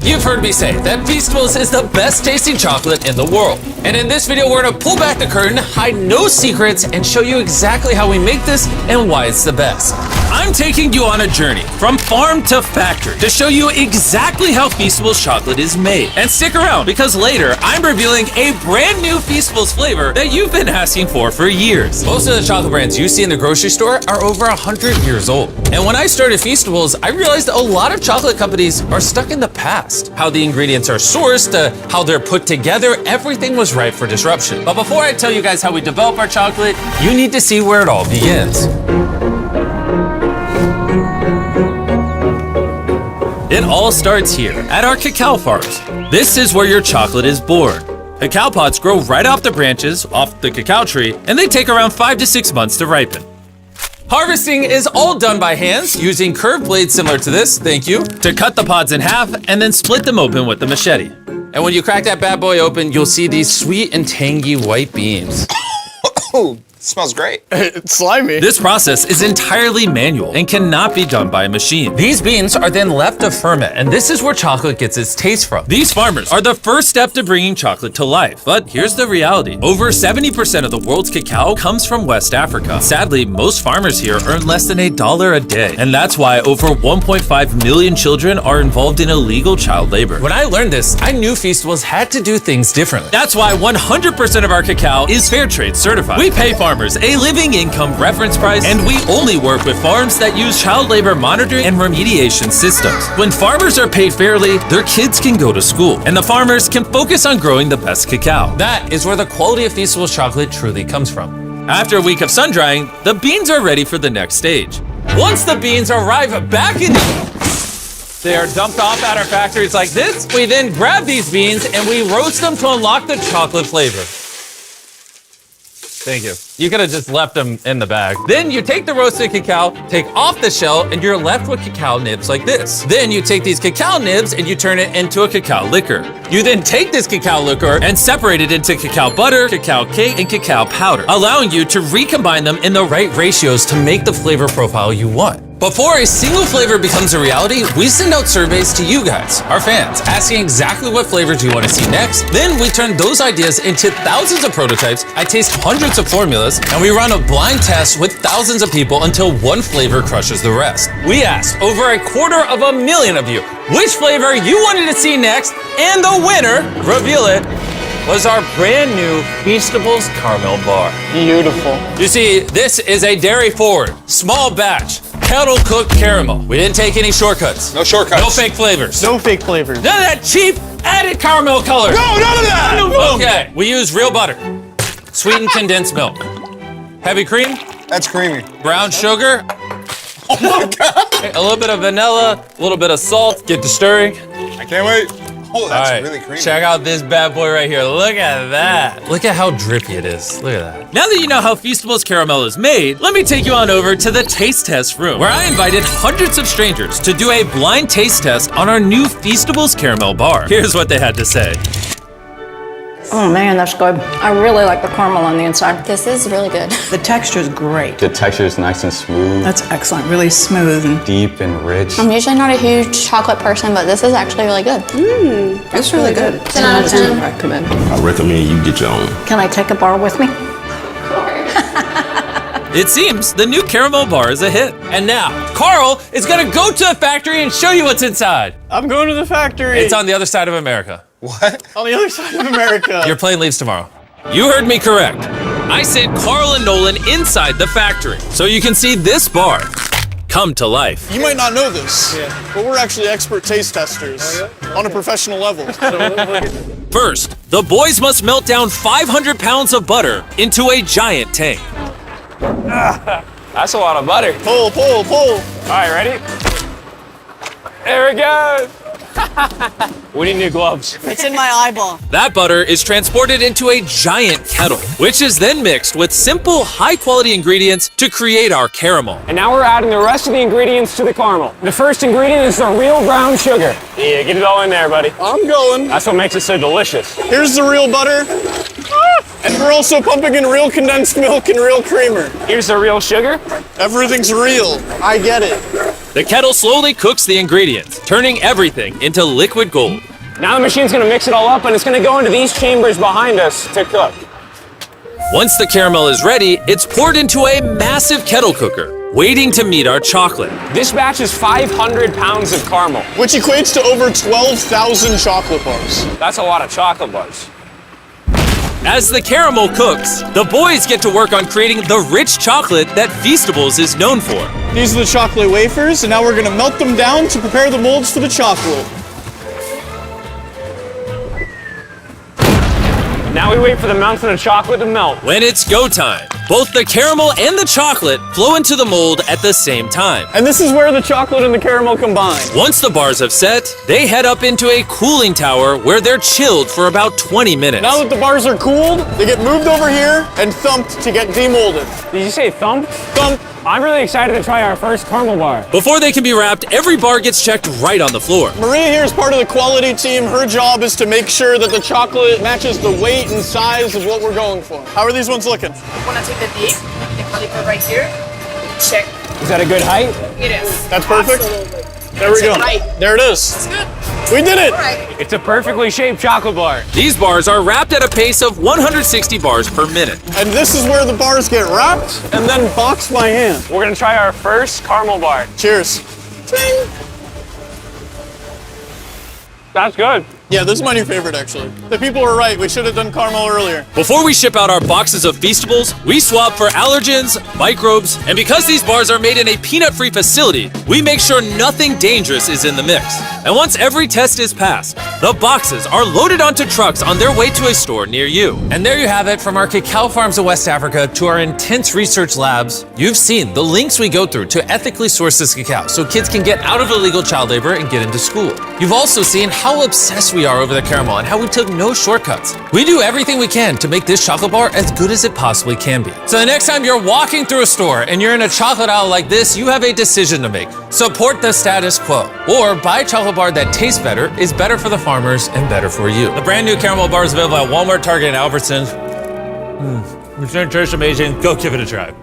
You've heard me say that Feastables is the best tasting chocolate in the world. And in this video, we're gonna pull back the curtain, hide no secrets, and show you exactly how we make this and why it's the best. I'm taking you on a journey from farm to factory to show you exactly how Feastables chocolate is made. And stick around, because later, I'm revealing a brand new Feastables flavor that you've been asking for years. Most of the chocolate brands you see in the grocery store are over 100 years old. And when I started Feastables, I realized a lot of chocolate companies are stuck in the past. How the ingredients are sourced, how they're put together, everything was ripe for disruption. But before I tell you guys how we develop our chocolate, you need to see where it all begins. It all starts here, at our cacao farms. This is where your chocolate is born. Cacao pods grow right off the branches, off the cacao tree, and they take around 5 to 6 months to ripen. Harvesting is all done by hands, using curved blades similar to this, thank you, to cut the pods in half and then split them open with the machete. And when you crack that bad boy open, you'll see these sweet and tangy white beans. Smells great. It's slimy. This process is entirely manual and cannot be done by a machine. These beans are then left to ferment, and this is where chocolate gets its taste from. These farmers are the first step to bringing chocolate to life. But here's the reality. Over 70% of the world's cacao comes from West Africa. Sadly, most farmers here earn less than $1 a day. And that's why over 1.5 million children are involved in illegal child labor. When I learned this, I knew Feastables had to do things differently. That's why 100% of our cacao is fair trade certified. We pay farmers a living income reference price, and we only work with farms that use child labor monitoring and remediation systems. When farmers are paid fairly, their kids can go to school, and the farmers can focus on growing the best cacao. That is where the quality of Feastables chocolate truly comes from. After a week of sun drying, the beans are ready for the next stage. Once the beans arrive back in they are dumped off at our factories like this. We then grab these beans and we roast them to unlock the chocolate flavor. Thank you. You could have just left them in the bag. Then you take the roasted cacao, take off the shell, and you're left with cacao nibs like this. Then you take these cacao nibs and you turn it into a cacao liquor. You then take this cacao liquor and separate it into cacao butter, cacao cake, and cacao powder, allowing you to recombine them in the right ratios to make the flavor profile you want. Before a single flavor becomes a reality, we send out surveys to you guys, our fans, asking exactly what flavors you want to see next. Then we turn those ideas into thousands of prototypes. I taste hundreds of formulas, and we run a blind test with thousands of people until one flavor crushes the rest. We asked over 250,000 of you which flavor you wanted to see next, and the winner, reveal it, was our brand new Feastables Caramel Bar. Beautiful. You see, this is a dairy-forward, small batch, kettle-cooked caramel. We didn't take any shortcuts. No shortcuts. No fake flavors. No fake flavors. None of that cheap added caramel color. No, none of that! Okay, we use real butter, sweetened condensed milk, heavy cream, That's creamy. brown sugar, Oh my God! a little bit of vanilla, a little bit of salt. Get to stirring. I can't wait. Oh, that's All right, really creamy. check out this bad boy right here. Look at that. Look at how drippy it is. Look at that. Now that you know how Feastables caramel is made, let me take you on over to the taste test room, where I invited hundreds of strangers to do a blind taste test on our new Feastables caramel bar. Here's what they had to say. Oh man, that's good. I really like the caramel on the inside. This is really good. The texture is great. The texture is nice and smooth, That's excellent. Really smooth and deep and rich. I'm usually not a huge chocolate person, but this is actually really good. it's really good. 10 out of 10. Recommend. I recommend you get your own. Can I take a bar with me? It seems the new caramel bar is a hit. And now, Carl is gonna go to the factory and show you what's inside. I'm going to the factory. It's on the other side of America. What? on the other side of America. Your plane leaves tomorrow. You heard me correct. I sent Carl and Nolan inside the factory so you can see this bar come to life. You might not know this, but we're actually expert taste testers on a professional level. First, the boys must melt down 500 pounds of butter into a giant tank. That's a lot of butter. Pull, pull, pull. All right, ready? There we go. We need new gloves. It's in my eyeball. That butter is transported into a giant kettle, which is then mixed with simple, high-quality ingredients to create our caramel. And now we're adding the rest of the ingredients to the caramel. The first ingredient is the real brown sugar. Yeah, get it all in there, buddy. I'm going. That's what makes it so delicious. Here's the real butter. And we're also pumping in real condensed milk and real creamer. Here's the real sugar. Everything's real. I get it. The kettle slowly cooks the ingredients, turning everything into liquid gold. Now the machine's gonna mix it all up and it's gonna go into these chambers behind us to cook. Once the caramel is ready, it's poured into a massive kettle cooker, waiting to meet our chocolate. This batch is 500 pounds of caramel. Which equates to over 12,000 chocolate bars. That's a lot of chocolate bars. As the caramel cooks, the boys get to work on creating the rich chocolate that Feastables is known for. These are the chocolate wafers, and now we're gonna melt them down to prepare the molds for the chocolate. Now we wait for the mountain of chocolate to melt. When it's go time, both the caramel and the chocolate flow into the mold at the same time. And this is where the chocolate and the caramel combine. Once the bars have set, they head up into a cooling tower where they're chilled for about 20 minutes. Now that the bars are cooled, they get moved over here and thumped to get demolded. Did you say thump? Thump. I'm really excited to try our first caramel bar. Before they can be wrapped, every bar gets checked right on the floor. Maria here is part of the quality team. Her job is to make sure that the chocolate matches the weight and size of what we're going for. How are these ones looking? Want to take the dip, the caliper right here. Check. Is that a good height? It is. That's perfect. Absolutely. There we go. Right. There it is. It's good. We did it. All right. It's a perfectly shaped chocolate bar. These bars are wrapped at a pace of 160 bars per minute. And this is where the bars get wrapped and then boxed by hand. We're gonna try our first caramel bar. Cheers. That's good. Yeah, this is my new favorite, actually. The people were right. We should have done caramel earlier. Before we ship out our boxes of Feastables, we swab for allergens, microbes, and because these bars are made in a peanut-free facility, we make sure nothing dangerous is in the mix. And once every test is passed, the boxes are loaded onto trucks on their way to a store near you. And there you have it, from our cacao farms of West Africa to our intense research labs. You've seen the links we go through to ethically source this cacao so kids can get out of illegal child labor and get into school. You've also seen how obsessed we are over the caramel and how we took no shortcuts. We do everything we can to make this chocolate bar as good as it possibly can be. So the next time you're walking through a store and you're in a chocolate aisle like this, you have a decision to make. Support the status quo, or buy a chocolate bar that tastes better, is better for the farmers, and better for you. The brand new caramel bar is available at Walmart, Target, and Albertsons. It's gonna taste amazing. Go give it a try.